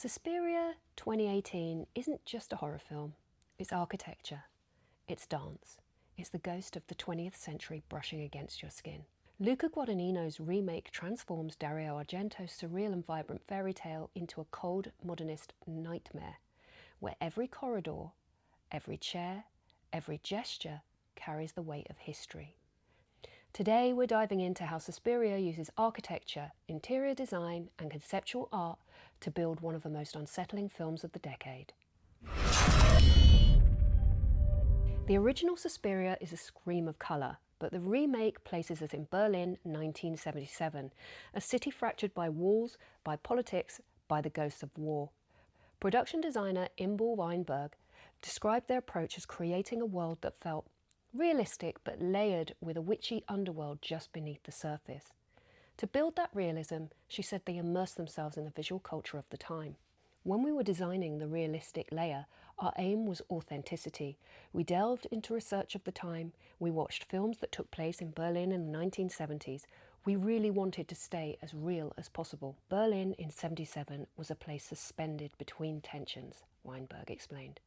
Suspiria 2018 isn't just a horror film, it's architecture, it's dance, it's the ghost of the 20th century brushing against your skin. Luca Guadagnino's remake transforms Dario Argento's surreal and vibrant fairy tale into a cold modernist nightmare, where every corridor, every chair, every gesture carries the weight of history. Today we're diving into how Suspiria uses architecture, interior design and conceptual art to build one of the most unsettling films of the decade. The original Suspiria is a scream of colour, but the remake places us in Berlin 1977, a city fractured by walls, by politics, by the ghosts of war. Production designer Inbal Weinberg described their approach as creating a world that felt realistic but layered with a witchy underworld just beneath the surface. To build that realism, she said they immersed themselves in the visual culture of the time. When we were designing the realistic layer, our aim was authenticity. We delved into research of the time, we watched films that took place in Berlin in the 1970s. We really wanted to stay as real as possible. Berlin in '77 was a place suspended between tensions, Weinberg explained.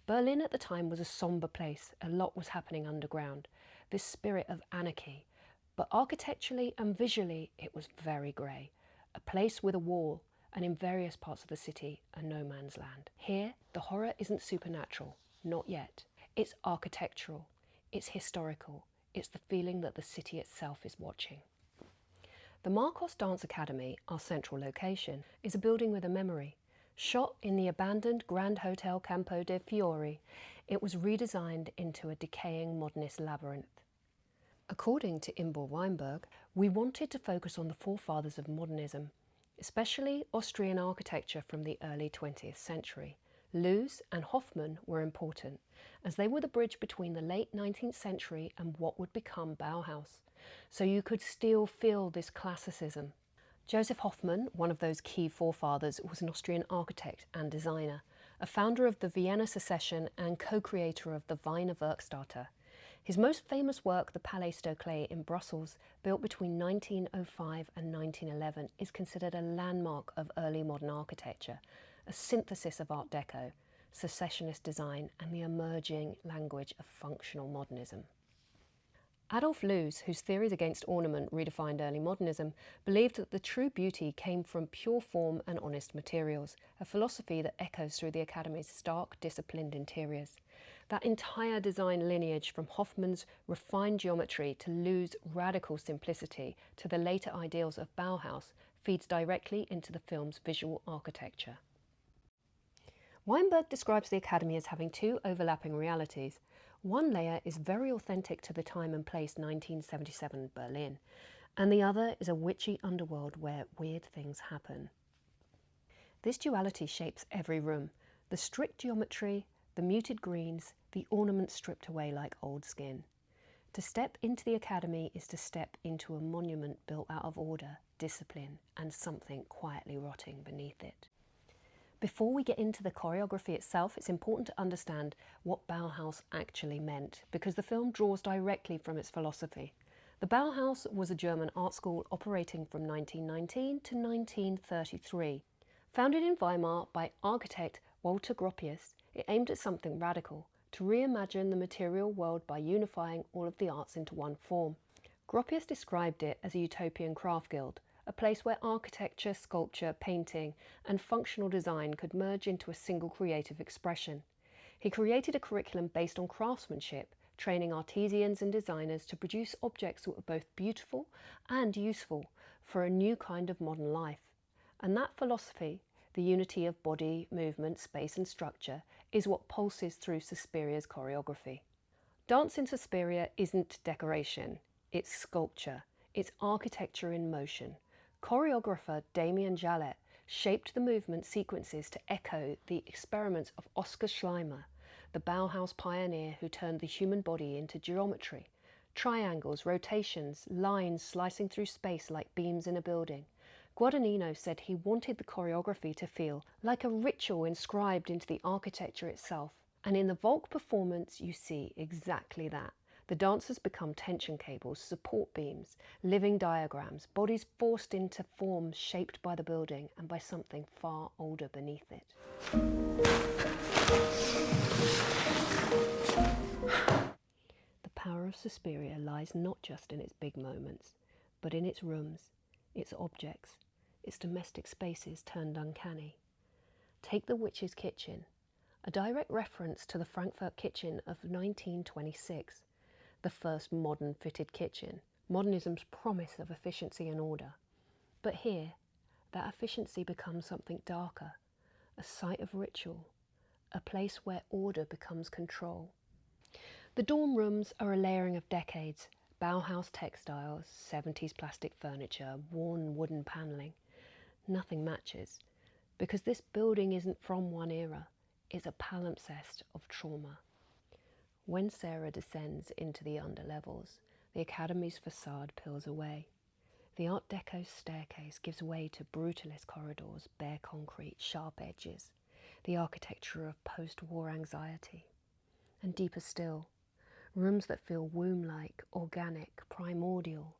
Berlin at the time was a sombre place, a lot was happening underground, this spirit of anarchy. But architecturally and visually it was very grey, a place with a wall, and in various parts of the city, a no man's land. Here, the horror isn't supernatural, not yet. It's architectural, it's historical, it's the feeling that the city itself is watching. The Marcos Dance Academy, our central location, is a building with a memory. Shot in the abandoned Grand Hotel Campo de' Fiori, it was redesigned into a decaying modernist labyrinth. According to Inbal Weinberg, we wanted to focus on the forefathers of modernism, especially Austrian architecture from the early 20th century. Loos and Hofmann were important, as they were the bridge between the late 19th century and what would become Bauhaus, so you could still feel this classicism. Joseph Hoffmann, one of those key forefathers, was an Austrian architect and designer, a founder of the Vienna Secession and co-creator of the Wiener Werkstätte. His most famous work, the Palais Stocklet in Brussels, built between 1905 and 1911, is considered a landmark of early modern architecture, a synthesis of Art Deco, secessionist design and the emerging language of functional modernism. Adolf Loos, whose theories against ornament redefined early modernism, believed that the true beauty came from pure form and honest materials, a philosophy that echoes through the Academy's stark, disciplined interiors. That entire design lineage, from Hoffmann's refined geometry to Loos' radical simplicity to the later ideals of Bauhaus, feeds directly into the film's visual architecture. Weinberg describes the Academy as having two overlapping realities. One layer is very authentic to the time and place 1977 Berlin, and the other is a witchy underworld where weird things happen. This duality shapes every room. The strict geometry, the muted greens, the ornaments stripped away like old skin. To step into the Academy is to step into a monument built out of order, discipline, and something quietly rotting beneath it. Before we get into the choreography itself, it's important to understand what Bauhaus actually meant, because the film draws directly from its philosophy. The Bauhaus was a German art school operating from 1919 to 1933. Founded in Weimar by architect Walter Gropius, it aimed at something radical, to reimagine the material world by unifying all of the arts into one form. Gropius described it as a utopian craft guild, a place where architecture, sculpture, painting, and functional design could merge into a single creative expression. He created a curriculum based on craftsmanship, training artisans and designers to produce objects that were both beautiful and useful for a new kind of modern life. And that philosophy, the unity of body, movement, space and structure, is what pulses through Suspiria's choreography. Dance in Suspiria isn't decoration, it's sculpture, it's architecture in motion. Choreographer Damien Jallet shaped the movement sequences to echo the experiments of Oskar Schleimer, the Bauhaus pioneer who turned the human body into geometry, triangles, rotations, lines slicing through space like beams in a building. Guadagnino said he wanted the choreography to feel like a ritual inscribed into the architecture itself. And in the Volk performance, you see exactly that. The dancers become tension cables, support beams, living diagrams, bodies forced into forms shaped by the building and by something far older beneath it. The power of Suspiria lies not just in its big moments, but in its rooms, its objects, its domestic spaces turned uncanny. Take the witch's kitchen, a direct reference to the Frankfurt kitchen of 1926, the first modern fitted kitchen, modernism's promise of efficiency and order. But here, that efficiency becomes something darker, a site of ritual, a place where order becomes control. The dorm rooms are a layering of decades, Bauhaus textiles, 70s plastic furniture, worn wooden panelling. Nothing matches, because this building isn't from one era, it's a palimpsest of trauma. When Sarah descends into the underlevels, the Academy's facade peels away. The Art Deco staircase gives way to brutalist corridors, bare concrete, sharp edges, the architecture of post-war anxiety. And deeper still, rooms that feel womb-like, organic, primordial.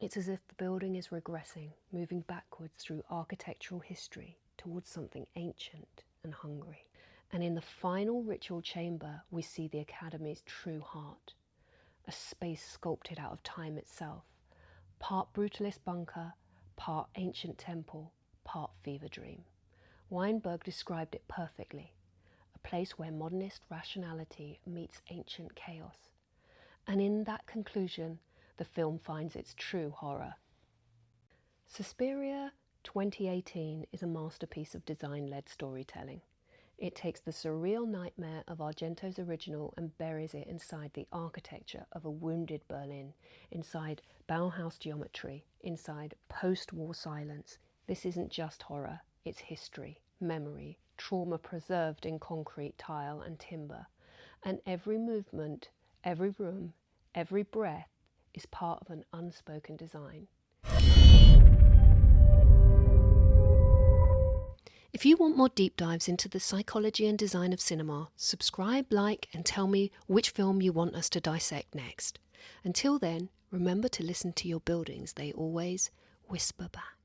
It's as if the building is regressing, moving backwards through architectural history towards something ancient and hungry. And in the final ritual chamber, we see the Academy's true heart, a space sculpted out of time itself, part brutalist bunker, part ancient temple, part fever dream. Weinberg described it perfectly, a place where modernist rationality meets ancient chaos. And in that conclusion, the film finds its true horror. Suspiria 2018 is a masterpiece of design-led storytelling. It takes the surreal nightmare of Argento's original and buries it inside the architecture of a wounded Berlin, inside Bauhaus geometry, inside post-war silence. This isn't just horror, it's history, memory, trauma preserved in concrete, tile and timber. And every movement, every room, every breath is part of an unspoken design. If you want more deep dives into the psychology and design of cinema, subscribe, like, and tell me which film you want us to dissect next. Until then, remember to listen to your buildings. They always whisper back.